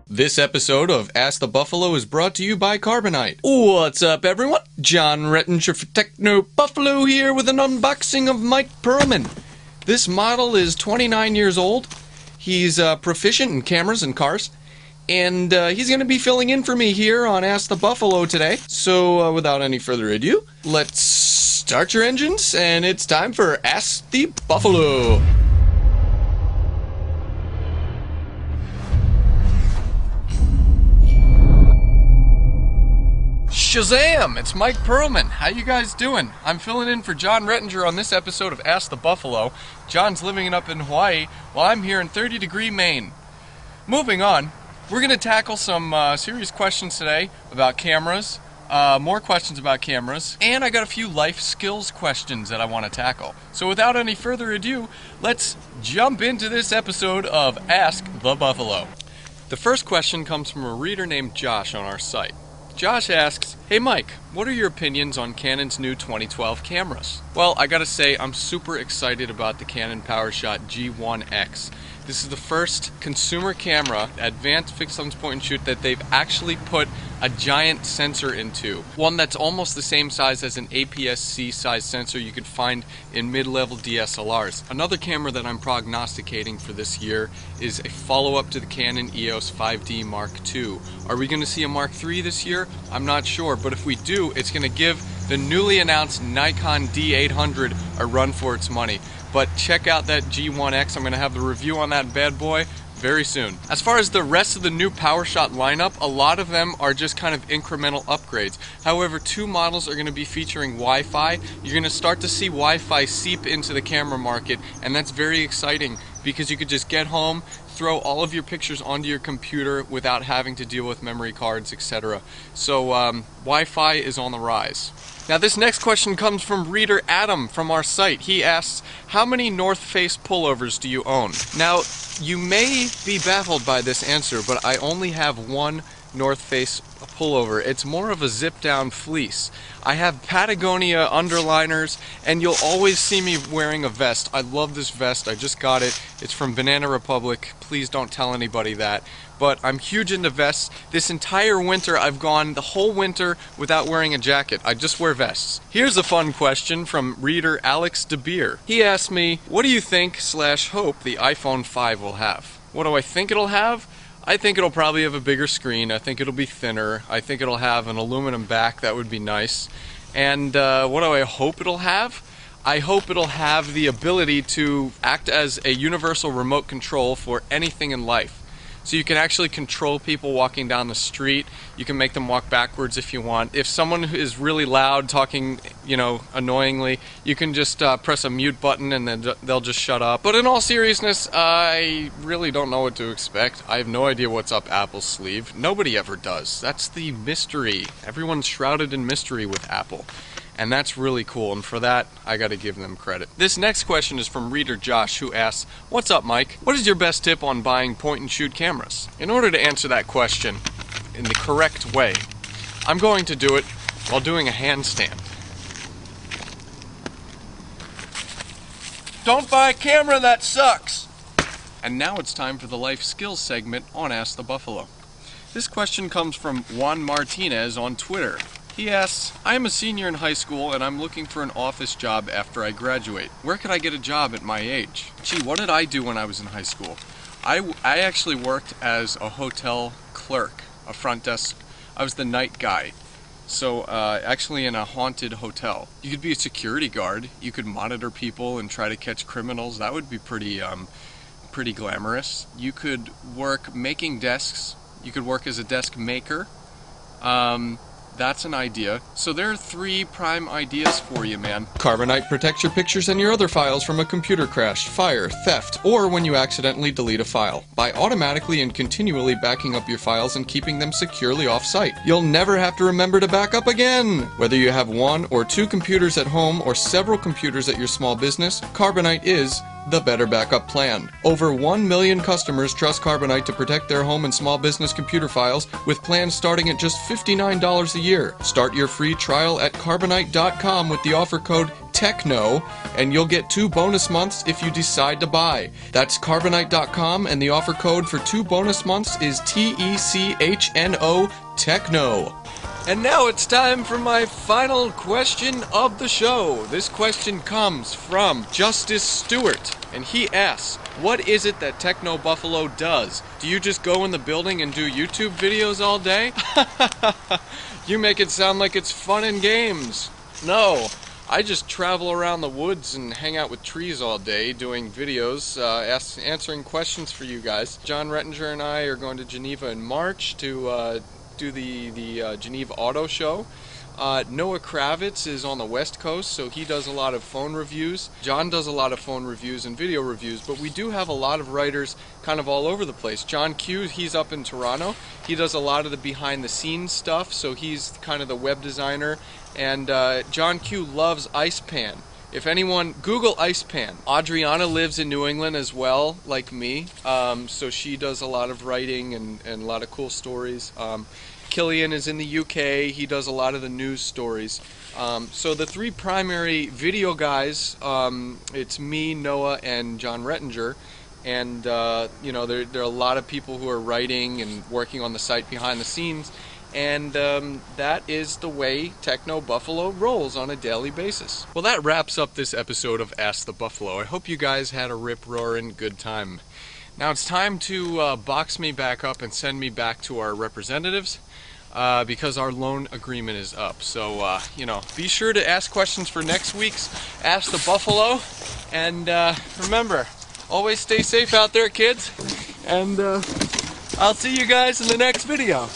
This episode of Ask the Buffalo is brought to you by Carbonite. What's up, everyone? John Rettinger for Techno Buffalo here with an unboxing of Mike Perlman. This model is 29 years old. He's proficient in cameras and cars. And he's going to be filling in for me here on Ask the Buffalo today. So without any further ado, let's start your engines, and it's time for Ask the Buffalo. Shazam! It's Mike Perlman. How you guys doing? I'm filling in for John Rettinger on this episode of Ask the Buffalo. John's living up in Hawaii, while I'm here in 30-degree Maine. Moving on, we're going to tackle some serious questions today about cameras, more questions about cameras, and I got a few life skills questions that I want to tackle. So without any further ado, let's jump into this episode of Ask the Buffalo. The first question comes from a reader named Josh on our site. Josh asks, "Hey Mike, what are your opinions on Canon's new 2012 cameras?" Well, I gotta say, I'm super excited about the Canon PowerShot G1X. This is the first consumer camera, advanced fixed lens point and shoot, that they've actually put a giant sensor into. One that's almost the same size as an APS-C size sensor you could find in mid-level DSLRs. Another camera that I'm prognosticating for this year is a follow-up to the Canon EOS 5D Mark II. Are we going to see a Mark III this year? I'm not sure, but if we do, it's going to give the newly announced Nikon D800 a run for its money. But check out that G1X. I'm going to have the review on that bad boy very soon. As far as the rest of the new PowerShot lineup, a lot of them are just kind of incremental upgrades. However, two models are going to be featuring Wi-Fi. You're going to start to see Wi-Fi seep into the camera market, and that's very exciting because you could just get home, throw all of your pictures onto your computer without having to deal with memory cards, etc. So Wi-Fi is on the rise. Now this next question comes from reader Adam from our site. He asks, "How many North Face pullovers do you own?" Now, you may be baffled by this answer, but I only have one North Face pullover. It's more of a zip-down fleece. I have Patagonia underliners, and you'll always see me wearing a vest. I love this vest. I just got it. It's from Banana Republic. Please don't tell anybody that. But I'm huge into vests. This entire winter, I've gone the whole winter without wearing a jacket. I just wear vests. Here's a fun question from reader Alex DeBeer. He asked me, "What do you think/hope the iPhone 5 will have?" What do I think it'll have? I think it'll probably have a bigger screen. I think it'll be thinner. I think it'll have an aluminum back. That would be nice. And what do I hope it'll have? I hope it'll have the ability to act as a universal remote control for anything in life. So you can actually control people walking down the street. You can make them walk backwards if you want. If someone is really loud, talking, annoyingly, you can just press a mute button and then they'll just shut up. But in all seriousness, I really don't know what to expect. I have no idea what's up Apple's sleeve. Nobody ever does. That's the mystery. Everyone's shrouded in mystery with Apple. And that's really cool, and for that, I gotta give them credit. This next question is from reader Josh, who asks, "What's up, Mike? What is your best tip on buying point-and-shoot cameras?" In order to answer that question in the correct way, I'm going to do it while doing a handstand. Don't buy a camera that sucks! And now it's time for the life skills segment on Ask the Buffalo. This question comes from Juan Martinez on Twitter. He asks, "I am a senior in high school and I'm looking for an office job after I graduate. Where could I get a job at my age?" Gee, what did I do when I was in high school? I actually worked as a hotel clerk, a front desk. I was the night guy. So actually in a haunted hotel. You could be a security guard. You could monitor people and try to catch criminals. That would be pretty glamorous. You could work making desks. You could work as a desk maker. That's an idea. So there are 3 prime ideas for you, man. Carbonite protects your pictures and your other files from a computer crash, fire, theft, or when you accidentally delete a file, by automatically and continually backing up your files and keeping them securely off-site. You'll never have to remember to back up again! Whether you have 1 or 2 computers at home or several computers at your small business, Carbonite is the better backup plan. Over 1 million customers trust Carbonite to protect their home and small business computer files with plans starting at just $59 a year. Start your free trial at Carbonite.com with the offer code TECHNO, and you'll get 2 bonus months if you decide to buy. That's Carbonite.com, and the offer code for 2 bonus months is TECHNO, TECHNO. And now it's time for my final question of the show. This question comes from Justice Stewart, and he asks, what is it that Techno Buffalo does? Do you just go in the building and do YouTube videos all day? You make it sound like it's fun and games. No, I just travel around the woods and hang out with trees all day doing videos, answering questions for you guys. John Rettinger and I are going to Geneva in March to do the Geneva Auto Show. Noah Kravitz is on the West Coast, so he does a lot of phone reviews. John does a lot of phone reviews and video reviews, but we do have a lot of writers kind of all over the place. John Q, he's up in Toronto. He does a lot of the behind-the-scenes stuff, so he's kind of the web designer. And John Q loves Icepan. If anyone, Google Icepan. Adriana lives in New England as well, like me, so she does a lot of writing and a lot of cool stories. Killian is in the UK, he does a lot of the news stories. So the 3 primary video guys, it's me, Noah, and John Rettinger. And you know, there are a lot of people who are writing and working on the site behind the scenes. And that is the way Techno Buffalo rolls on a daily basis. Well, that wraps up this episode of Ask the Buffalo. I hope you guys had a rip-roaring good time. Now it's time to box me back up and send me back to our representatives because our loan agreement is up. So, you know, be sure to ask questions for next week's Ask the Buffalo. And remember, always stay safe out there, kids. And I'll see you guys in the next video.